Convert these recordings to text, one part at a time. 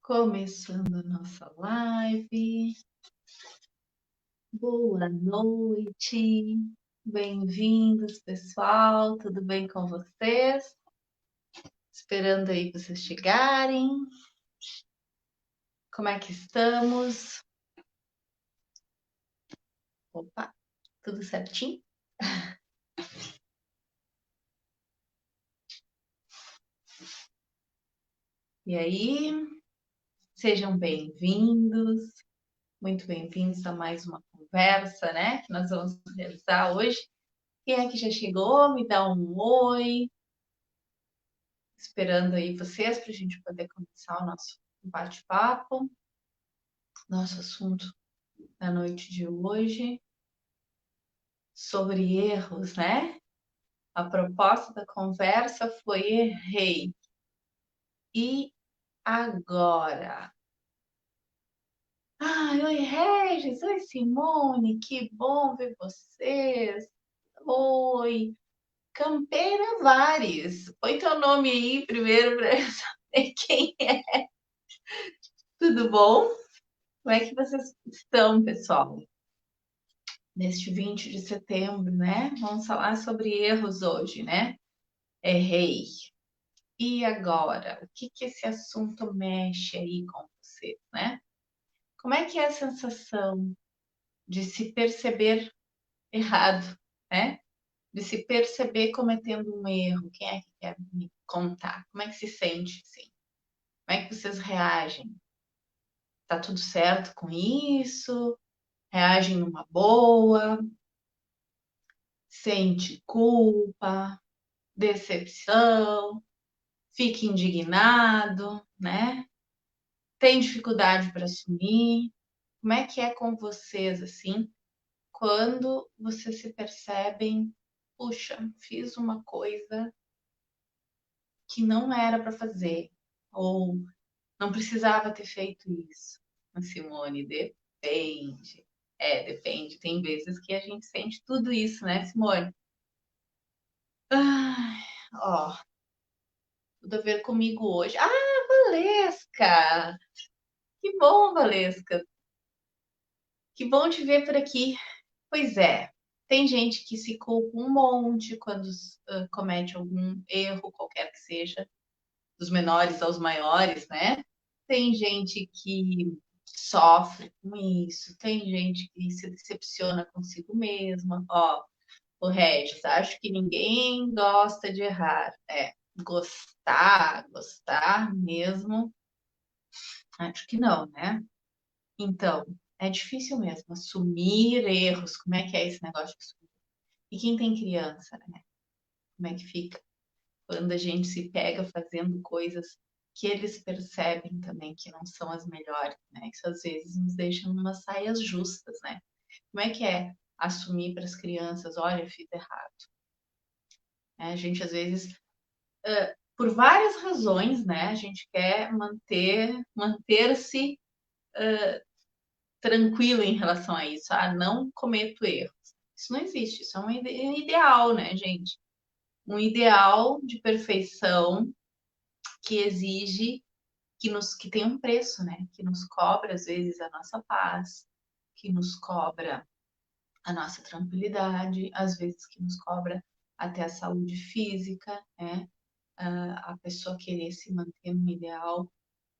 Começando a nossa live. Boa noite. Bem-vindos, pessoal. Tudo bem com vocês? Esperando aí vocês chegarem. Como é que estamos? Opa, tudo certinho? E aí? Sejam bem-vindos. Muito bem-vindos a mais uma conversa, né? Que nós vamos realizar hoje. Quem é que já chegou? Me dá um oi. Esperando aí vocês para a gente poder começar o nosso bate-papo. Nosso assunto da noite de hoje sobre erros, né? A proposta da conversa foi errei. E agora? Oi, Regis, oi, Simone, que bom ver vocês. Oi, Campeira Vares. Põe teu nome aí primeiro para eu saber quem é. Tudo bom? Como é que vocês estão, pessoal? Neste 20 de setembro, né? Vamos falar sobre erros hoje, né? Errei. E agora? O que esse assunto mexe aí com você, né? Como é que é a sensação de se perceber errado, né? De se perceber cometendo um erro? Quem é que quer me contar? Como é que se sente, assim? Como é que vocês reagem? Tá tudo certo com isso? Reagem numa boa? Sente culpa? Decepção? Fica indignado, né? Tem dificuldade para assumir? Como é que é com vocês, assim, quando vocês se percebem, puxa, fiz uma coisa que não era para fazer, ou não precisava ter feito isso? Simone, depende. Depende. Tem vezes que a gente sente tudo isso, né, Simone? Ai, ó, tudo a ver comigo hoje. Valesca! Que bom, Valesca! Que bom te ver por aqui. Pois é, tem gente que se culpa um monte quando comete algum erro, qualquer que seja, dos menores aos maiores, né? Tem gente que sofre com isso, tem gente que se decepciona consigo mesma. Ó, o Regis, acho que ninguém gosta de errar. Gostar mesmo, acho que não, né? Então, é difícil mesmo assumir erros. Como é que é esse negócio de assumir? E quem tem criança, né? Como é que fica? Quando a gente se pega fazendo coisas que eles percebem também que não são as melhores, né? Isso às vezes nos deixa numas saias justas, né? Como é que é assumir para as crianças, olha, fiz errado. A gente às vezes, por várias razões, né? A gente quer manter-se tranquilo em relação a isso. Não cometo erros. Isso não existe, isso é um ideal, né, gente? Um ideal de perfeição que exige que tem um preço, né? Que nos cobra às vezes a nossa paz, que nos cobra a nossa tranquilidade, às vezes que nos cobra até a saúde física, né? A pessoa querer se manter num ideal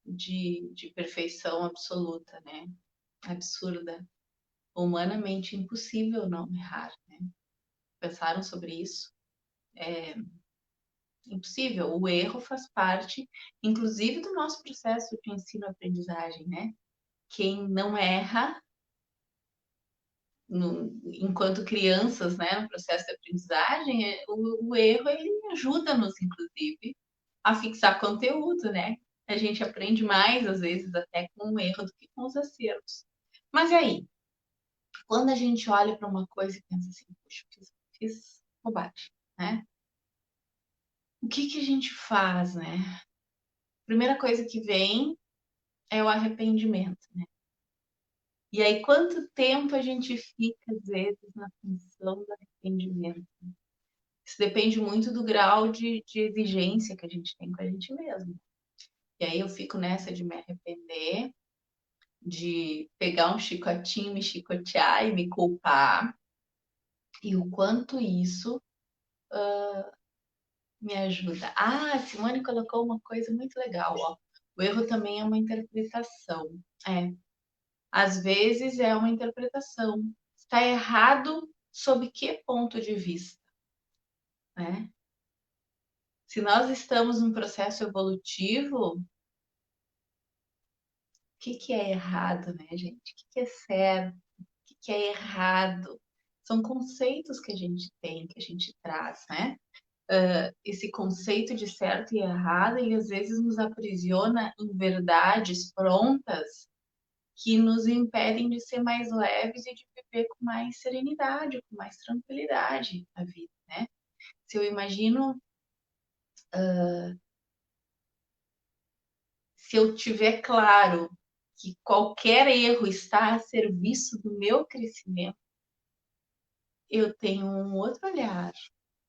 de perfeição absoluta, né? Absurda, humanamente impossível não errar, né? Pensaram sobre isso? É impossível. O erro faz parte, inclusive, do nosso processo de ensino-aprendizagem, né? Quem não erra enquanto crianças, né, no processo de aprendizagem, o erro ele ajuda-nos, inclusive, a fixar conteúdo, né? A gente aprende mais, às vezes, até com o erro do que com os acertos. Mas e aí? Quando a gente olha para uma coisa e pensa assim, puxa, fiz bobagem, né? O que a gente faz, né? Primeira coisa que vem é o arrependimento, né? E aí, quanto tempo a gente fica, às vezes, na função do arrependimento? Isso depende muito do grau de exigência que a gente tem com a gente mesmo. E aí eu fico nessa de me arrepender, de pegar um chicotinho, me chicotear e me culpar. E o quanto isso me ajuda. Ah, a Simone colocou uma coisa muito legal, ó. O erro também é uma interpretação. É, às vezes é uma interpretação. Está errado sob que ponto de vista, né? Se nós estamos num processo evolutivo, o que é errado, né, gente? O que é certo? O que é errado? São conceitos que a gente tem, que a gente traz, né? Esse conceito de certo e errado, ele às vezes nos aprisiona em verdades prontas que nos impedem de ser mais leves e de viver com mais serenidade, com mais tranquilidade a vida, né? Se eu imagino, se eu tiver claro que qualquer erro está a serviço do meu crescimento, eu tenho um outro olhar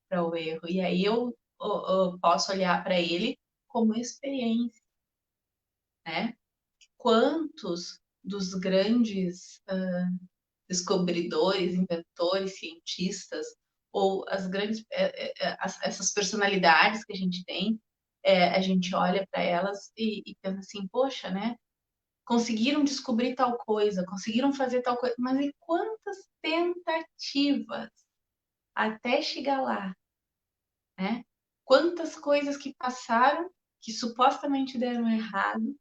para o erro. E aí eu posso olhar para ele como experiência, né? Quantos dos grandes descobridores, inventores, cientistas, ou as grandes, essas personalidades que a gente tem, a gente olha para elas e pensa assim, poxa, né? Conseguiram descobrir tal coisa, conseguiram fazer tal coisa, mas e quantas tentativas até chegar lá, né? Quantas coisas que passaram, que supostamente deram errado,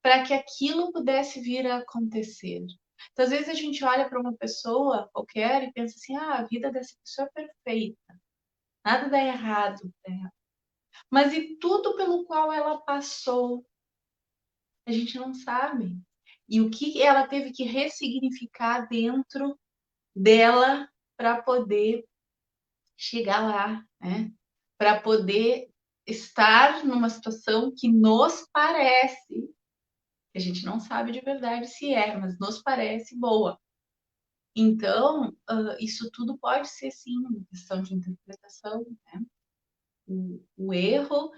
para que aquilo pudesse vir a acontecer. Então, às vezes a gente olha para uma pessoa qualquer e pensa assim, ah, a vida dessa pessoa é perfeita, nada dá errado para ela. Mas e tudo pelo qual ela passou, a gente não sabe. E o que ela teve que ressignificar dentro dela para poder chegar lá, né? Para poder estar numa situação que nos parece, que a gente não sabe de verdade se é, mas nos parece boa. Então, isso tudo pode ser sim uma questão de interpretação, né? O erro,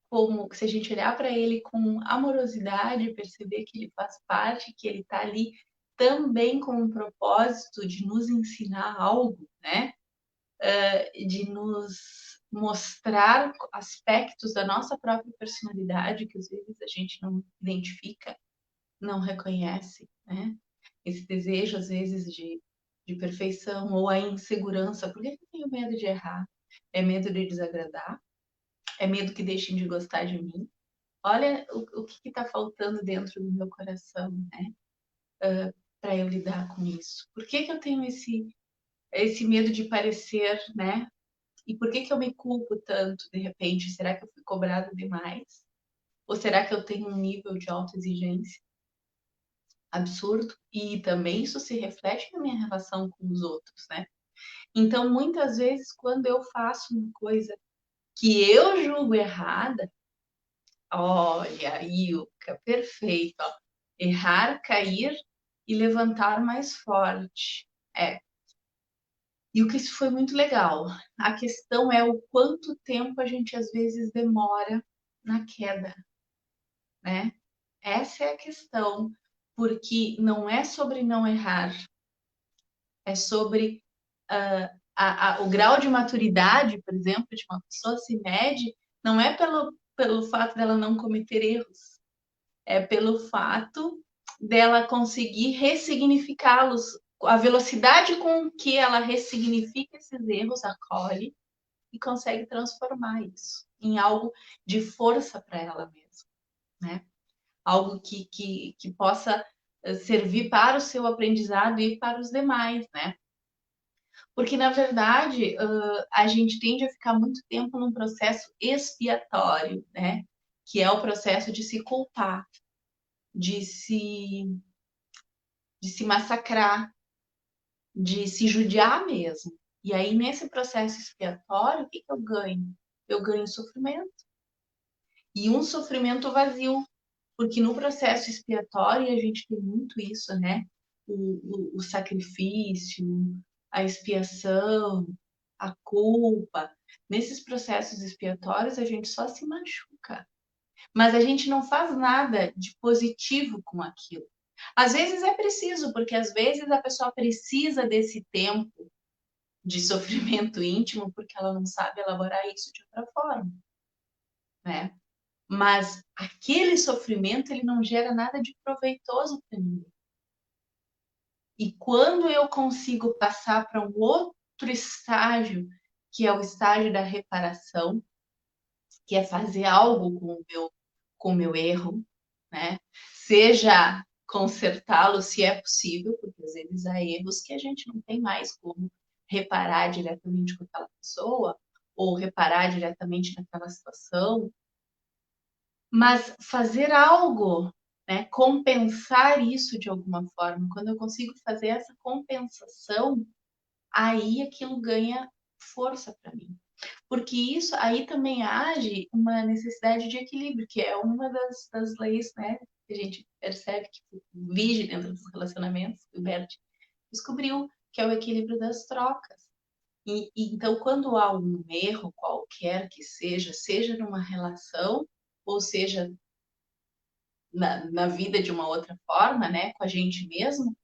como se a gente olhar para ele com amorosidade, perceber que ele faz parte, que ele está ali também com um propósito de nos ensinar algo, né? De nos mostrar aspectos da nossa própria personalidade que às vezes a gente não identifica, não reconhece, né? Esse desejo, às vezes, de perfeição ou a insegurança. Por que eu tenho medo de errar? É medo de desagradar? É medo que deixem de gostar de mim? Olha o que está faltando dentro do meu coração, né? Para eu lidar com isso. Por que eu tenho esse medo de parecer, né? E por que eu me culpo tanto, de repente? Será que eu fui cobrada demais? Ou será que eu tenho um nível de autoexigência absurdo? E também isso se reflete na minha relação com os outros, né? Então, muitas vezes, quando eu faço uma coisa que eu julgo errada, olha, Ilka, perfeito, ó. Errar, cair e levantar mais forte. É. E o que isso foi muito legal. A questão é o quanto tempo a gente às vezes demora na queda, né? Essa é a questão, porque não é sobre não errar, é sobre o grau de maturidade, por exemplo, de uma pessoa se mede, não é pelo fato dela não cometer erros, é pelo fato dela conseguir ressignificá-los, a velocidade com que ela ressignifica esses erros, acolhe e consegue transformar isso em algo de força para ela mesma, né? Algo que possa servir para o seu aprendizado e para os demais, né? Porque, na verdade, a gente tende a ficar muito tempo num processo expiatório, né? Que é o processo de se culpar, de se, de se massacrar, de se judiar mesmo. E aí, nesse processo expiatório, o que eu ganho? Eu ganho sofrimento. E um sofrimento vazio, porque no processo expiatório a gente tem muito isso, né? O sacrifício, a expiação, a culpa. Nesses processos expiatórios a gente só se machuca. mas a gente não faz nada de positivo com aquilo. Às vezes é preciso, porque às vezes a pessoa precisa desse tempo de sofrimento íntimo porque ela não sabe elaborar isso de outra forma, né? Mas aquele sofrimento ele não gera nada de proveitoso para ninguém. E quando eu consigo passar para um outro estágio, que é o estágio da reparação, que é fazer algo com o meu erro, né? Seja consertá-lo se é possível, porque às vezes há erros que a gente não tem mais como reparar diretamente com aquela pessoa ou reparar diretamente naquela situação, mas fazer algo, né? Compensar isso de alguma forma. Quando eu consigo fazer essa compensação, aí aquilo ganha força para mim. Porque isso aí também age uma necessidade de equilíbrio, que é uma das leis, né, que a gente percebe que vige dentro dos relacionamentos, que o Bert descobriu, que é o equilíbrio das trocas. Então, quando há um erro qualquer que seja, seja numa relação, ou seja na vida de uma outra forma, né, com a gente mesmo,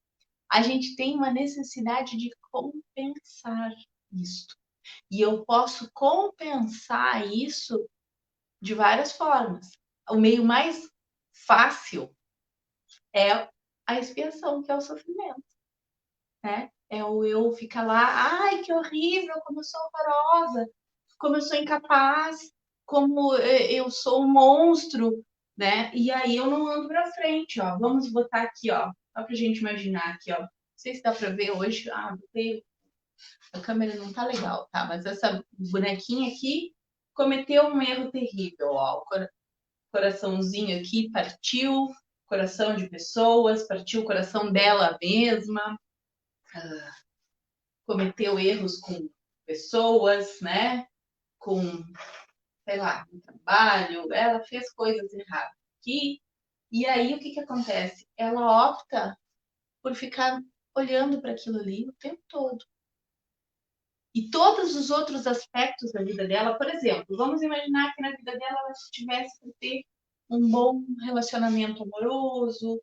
a gente tem uma necessidade de compensar isso. E eu posso compensar isso de várias formas. O meio mais fácil é a expiação, que é o sofrimento, né? É o eu ficar lá, ai, que horrível, como eu sou horrorosa, como eu sou incapaz, como eu sou um monstro, né? E aí eu não ando pra frente, ó. Vamos botar aqui, ó, só pra gente imaginar aqui, ó. Não sei se dá pra ver hoje. Ah, botei a câmera não tá legal, tá? Mas essa bonequinha aqui cometeu um erro terrível, ó. O coraçãozinho aqui partiu, coração de pessoas, partiu o coração dela mesma, cometeu erros com pessoas, né? Com, sei lá, no trabalho, ela fez coisas erradas aqui. E aí o que que acontece? Ela opta por ficar olhando para aquilo ali o tempo todo. E todos os outros aspectos da vida dela, por exemplo, vamos imaginar que na vida dela ela tivesse que ter um bom relacionamento amoroso,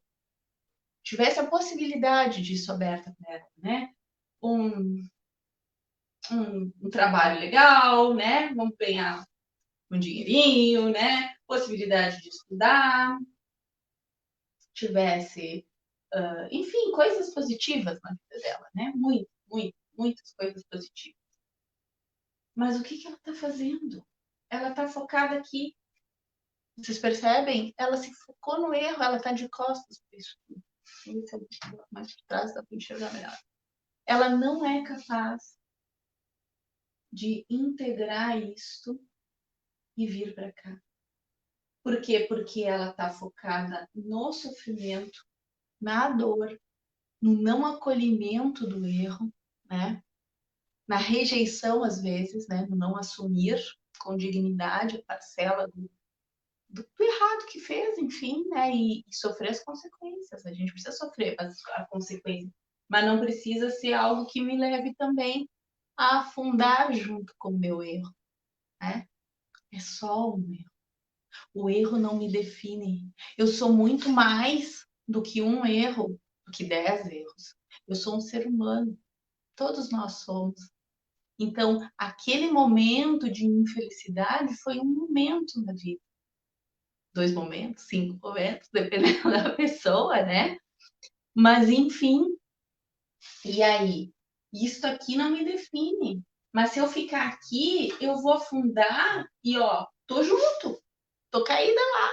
tivesse a possibilidade disso aberta para ela, né? Um, um trabalho legal, né? Vamos ganhar um dinheirinho, né? Possibilidade de estudar, tivesse, enfim, coisas positivas na vida dela, né? Muitas coisas positivas. Mas o que que ela está fazendo? Ela está focada aqui. Vocês percebem? Ela se focou no erro, ela está de costas para isso. Mais por trás dá para enxergar melhor. Ela não é capaz de integrar isto e vir para cá. Por quê? Porque ela está focada no sofrimento, na dor, no não acolhimento do erro, né? Na rejeição, às vezes, né? No não assumir com dignidade a parcela do errado que fez, enfim, né? E sofrer as consequências. A gente precisa sofrer a consequência, mas não precisa ser algo que me leve também a afundar junto com o meu erro, né? É só um erro. O erro não me define. Eu sou muito mais do que um erro, do que 10 erros. Eu sou um ser humano. Todos nós somos. Então, aquele momento de infelicidade foi um momento na vida. 2 momentos, 5 momentos, dependendo da pessoa, né? Mas, enfim, e aí? Isso aqui não me define. Mas se eu ficar aqui, eu vou afundar e, ó, tô junto, tô caída lá.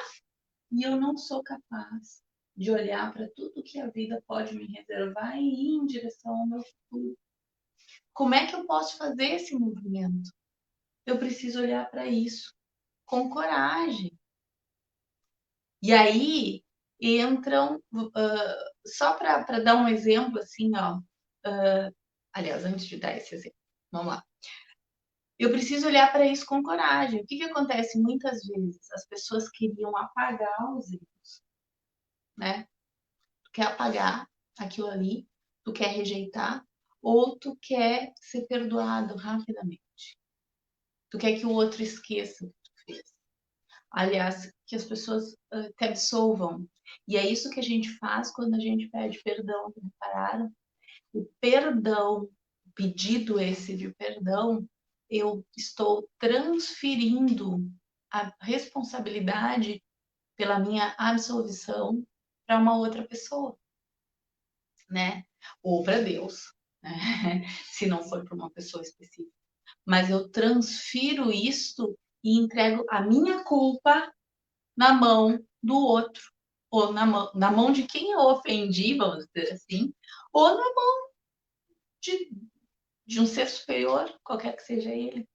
E eu não sou capaz de olhar para tudo que a vida pode me reservar e ir em direção ao meu futuro. Como é que eu posso fazer esse movimento? Eu preciso olhar para isso com coragem. E aí entram, só para dar um exemplo assim, ó. Aliás, antes de dar esse exemplo, vamos lá. Eu preciso olhar para isso com coragem. O que que acontece muitas vezes? As pessoas queriam apagar os erros, né? Tu quer apagar aquilo ali, tu quer rejeitar, ou tu quer ser perdoado rapidamente. Tu quer que o outro esqueça o que tu fez. Aliás, que as pessoas te absolvam. E é isso que a gente faz quando a gente pede perdão, repararam? O perdão, o pedido esse de perdão, eu estou transferindo a responsabilidade pela minha absolvição para uma outra pessoa, né? Ou para Deus, né? Se não for para uma pessoa específica. Mas eu transfiro isto e entrego a minha culpa na mão do outro, ou na mão de quem eu ofendi, vamos dizer assim, ou na mão de, de um ser superior, qualquer que seja ele,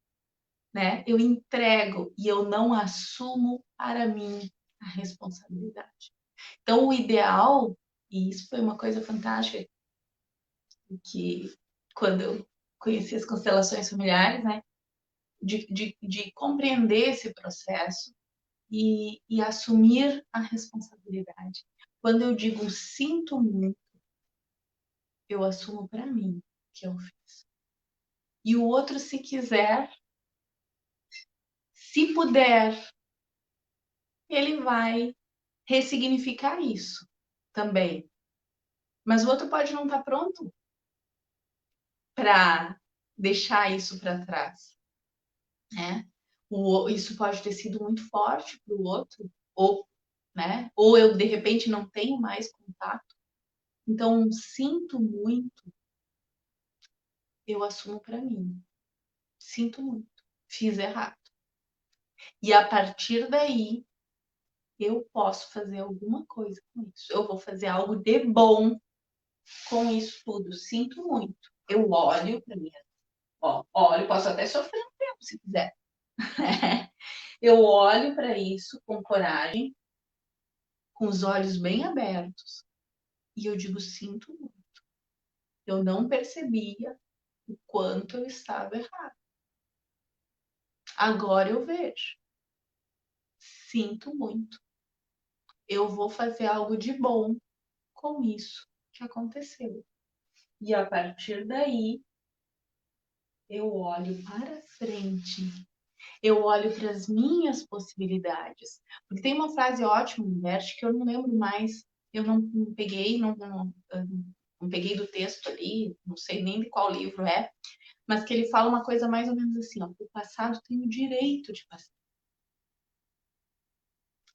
né? Eu entrego e eu não assumo para mim a responsabilidade. Então, o ideal, e isso foi uma coisa fantástica, que quando eu conheci as constelações familiares, né? De compreender esse processo e assumir a responsabilidade. Quando eu digo sinto muito, eu assumo para mim que eu fiz. E o outro, se quiser, se puder, ele vai ressignificar isso também. Mas o outro pode não estar pronto para deixar isso para trás, né? Isso pode ter sido muito forte para o outro, ou, né? Ou eu de repente não tenho mais contato. Então, sinto muito, eu assumo para mim. Sinto muito, fiz errado. E a partir daí, eu posso fazer alguma coisa com isso. Eu vou fazer algo de bom com isso tudo. Sinto muito. Eu olho para mim, olho, posso até sofrer um tempo se quiser. Eu olho para isso com coragem, com os olhos bem abertos, e eu digo: sinto muito. Eu não percebia o quanto eu estava errado. Agora eu vejo. Sinto muito. Eu vou fazer algo de bom com isso que aconteceu. E a partir daí, eu olho para frente, eu olho para as minhas possibilidades. Porque tem uma frase ótima no verso que eu não lembro mais, eu não peguei, não peguei do texto ali, não sei nem de qual livro é, mas que ele fala uma coisa mais ou menos assim: ó, o passado tem o direito de passar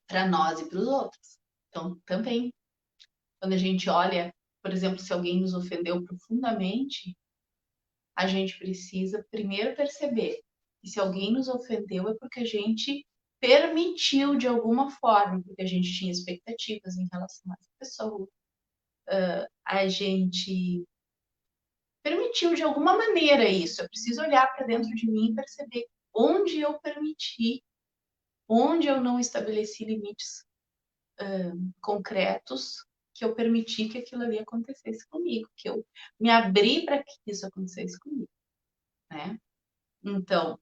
para nós e para os outros. Então, também, quando a gente olha, por exemplo, se alguém nos ofendeu profundamente, a gente precisa primeiro perceber que se alguém nos ofendeu é porque a gente permitiu de alguma forma, porque a gente tinha expectativas em relação a essa pessoa, a gente permitiu de alguma maneira isso. Eu preciso olhar para dentro de mim e perceber onde eu permiti, onde eu não estabeleci limites concretos, que eu permiti que aquilo ali acontecesse comigo, que eu me abri para que isso acontecesse comigo, né? Então,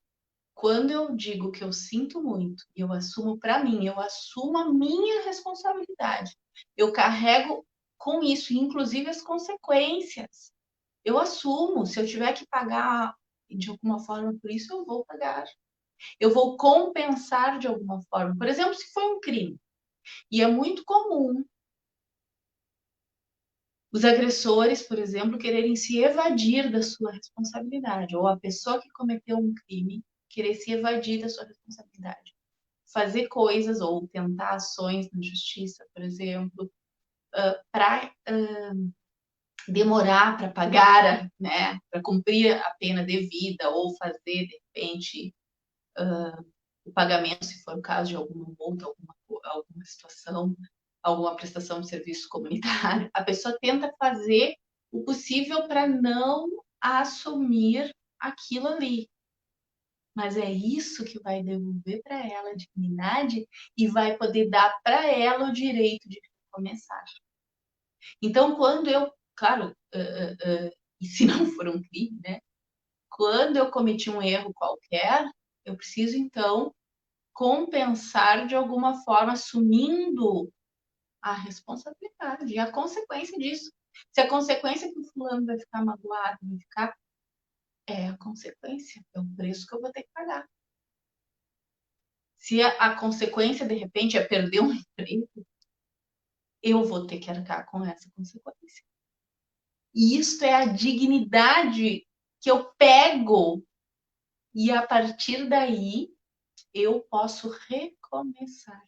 quando eu digo que eu sinto muito e eu assumo para mim, eu assumo a minha responsabilidade. Eu carrego com isso, inclusive as consequências. Eu assumo, se eu tiver que pagar de alguma forma por isso, eu vou pagar. Eu vou compensar de alguma forma. Por exemplo, se foi um crime. E é muito comum os agressores, por exemplo, quererem se evadir da sua responsabilidade, ou a pessoa que cometeu um crime querer se evadir da sua responsabilidade. Fazer coisas ou tentar ações na justiça, por exemplo, para demorar para pagar, né, para cumprir a pena devida ou fazer, de repente, o pagamento, se for o caso de alguma multa, alguma situação, alguma prestação de serviço comunitário. A pessoa tenta fazer o possível para não assumir aquilo ali. Mas é isso que vai devolver para ela a dignidade e vai poder dar para ela o direito de começar. Então, quando eu, claro, e se não for um crime, né? Quando eu cometi um erro qualquer, eu preciso então compensar de alguma forma, assumindo a responsabilidade e a consequência disso. Se a consequência é que o fulano vai ficar magoado, vai ficar, é a consequência, é o preço que eu vou ter que pagar. Se a consequência, de repente, é perder um emprego, eu vou ter que arcar com essa consequência. E isso é a dignidade que eu pego. E a partir daí, eu posso recomeçar.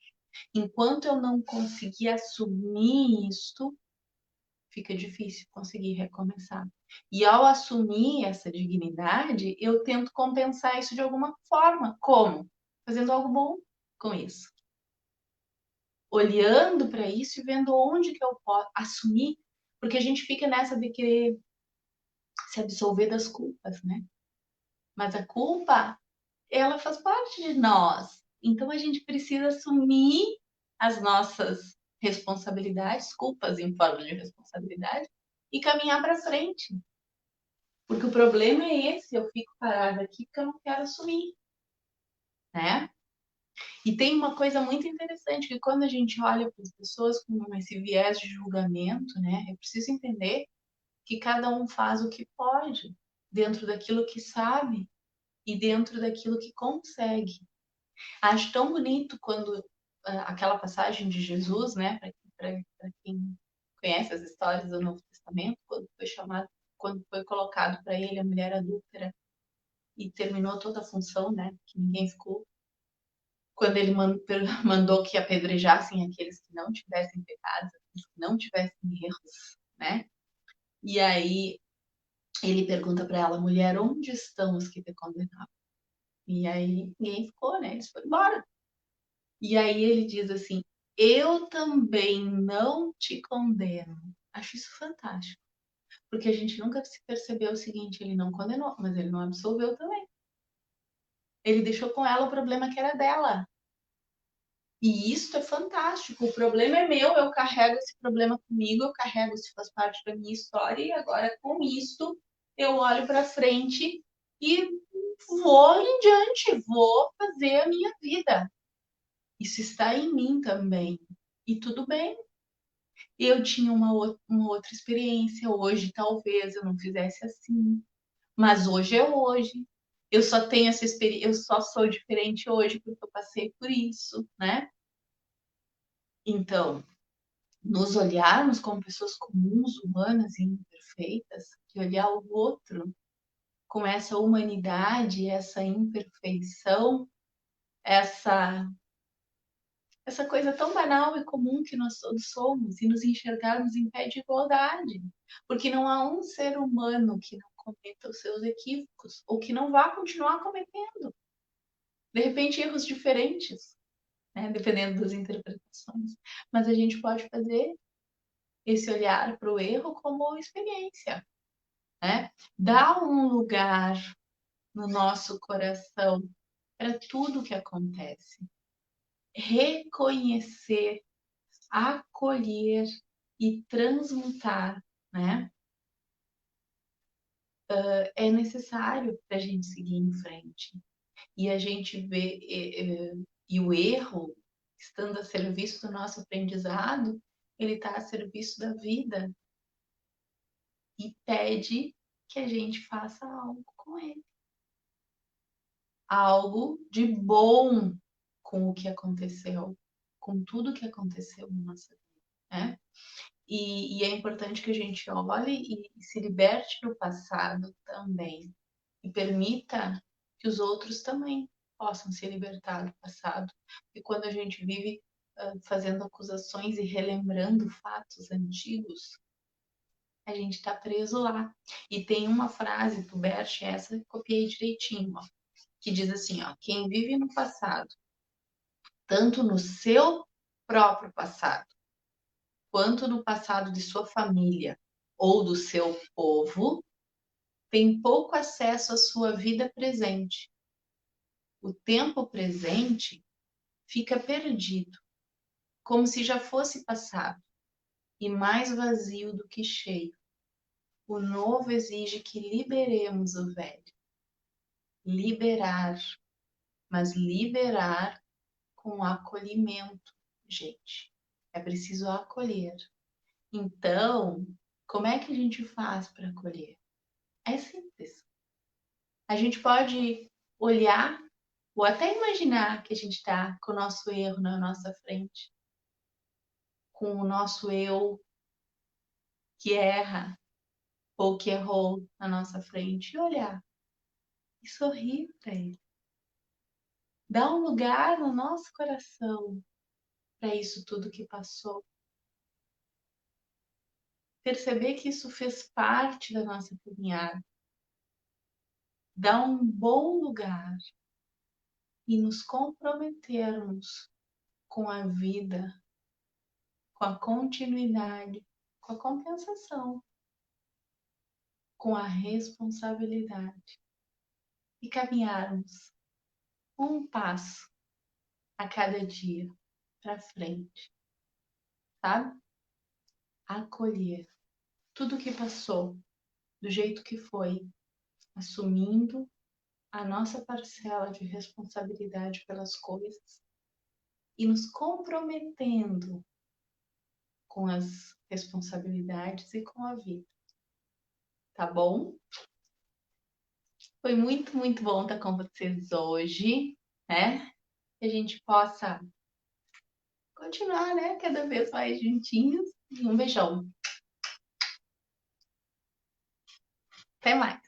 Enquanto eu não conseguir assumir isto, fica difícil conseguir recomeçar. E ao assumir essa dignidade, eu tento compensar isso de alguma forma. Como? Fazendo algo bom com isso. Olhando para isso e vendo onde que eu posso assumir, porque a gente fica nessa de querer se absolver das culpas, né? Mas a culpa, ela faz parte de nós. Então a gente precisa assumir as nossas responsabilidades, culpas em forma de responsabilidade, e caminhar para frente. Porque o problema é esse, eu fico parada aqui porque eu não quero assumir, né? E tem uma coisa muito interessante, que quando a gente olha para as pessoas com esse viés de julgamento, né? Eu preciso entender que cada um faz o que pode, dentro daquilo que sabe e dentro daquilo que consegue. Acho tão bonito quando aquela passagem de Jesus, né? Para quem conhece as histórias do Novo Testamento, quando foi colocado para ele a mulher adúltera e terminou toda a função, né? Que ninguém ficou. Quando ele mandou que apedrejassem aqueles que não tivessem pecados, aqueles que não tivessem erros, né? E aí ele pergunta para ela, mulher, onde estão os que te condenavam? E aí ninguém ficou, né? Eles foram embora. E aí ele diz assim, eu também não te condeno. Acho isso fantástico. Porque a gente nunca se percebeu o seguinte, ele não condenou, mas ele não absolveu também. Ele deixou com ela o problema que era dela. E isso é fantástico. O problema é meu, eu carrego esse problema comigo, eu carrego, isso faz parte da minha história, e agora com isso eu olho para frente e vou em diante, vou fazer a minha vida. Isso está em mim também. E tudo bem. Eu tinha uma outra experiência, hoje talvez eu não fizesse assim, mas hoje é hoje. Eu só tenho essa experiência, eu só sou diferente hoje porque eu passei por isso, né? Então, nos olharmos como pessoas comuns, humanas e imperfeitas, e olhar o outro com essa humanidade, essa imperfeição, essa coisa tão banal e comum que nós todos somos, e nos enxergarmos em pé de igualdade, porque não há um ser humano que não cometa os seus equívocos, ou que não vá continuar cometendo, de repente erros diferentes, né, dependendo das interpretações, mas a gente pode fazer esse olhar para o erro como experiência, né? Dá um lugar no nosso coração para tudo que acontece. Reconhecer, acolher e transmutar, né? É necessário para a gente seguir em frente. E a gente vê, e o erro, estando a serviço do nosso aprendizado, ele está a serviço da vida e pede que a gente faça algo com ele. Algo de bom com o que aconteceu, com tudo que aconteceu na nossa vida, né? E é importante que a gente olhe e se liberte do passado também. E permita que os outros também possam se libertar do passado. E quando a gente vive fazendo acusações e relembrando fatos antigos, a gente está preso lá. E tem uma frase do Bert, essa eu copiei direitinho, ó, que diz assim, ó, quem vive no passado, tanto no seu próprio passado, quanto no passado de sua família ou do seu povo, tem pouco acesso à sua vida presente. O tempo presente fica perdido, como se já fosse passado, e mais vazio do que cheio. O novo exige que liberemos o velho. Liberar, mas liberar com acolhimento, gente. É preciso acolher. Então, como é que a gente faz para acolher? É simples. A gente pode olhar Ou até imaginar que a gente está com o nosso erro na nossa frente, com o nosso eu que erra ou que errou na nossa frente e olhar e sorrir para ele. Dá um lugar no nosso coração para isso tudo que passou. Perceber que isso fez parte da nossa caminhada. Dá um bom lugar e nos comprometermos com a vida, com a continuidade, com a compensação, com a responsabilidade e caminharmos um passo a cada dia para frente, sabe? Acolher tudo que passou, do jeito que foi, assumindo a nossa parcela de responsabilidade pelas coisas e nos comprometendo com as responsabilidades e com a vida, tá bom? Foi muito, muito bom estar com vocês hoje, né? Que a gente possa continuar, né? Cada vez mais juntinhos. Um beijão. Até mais.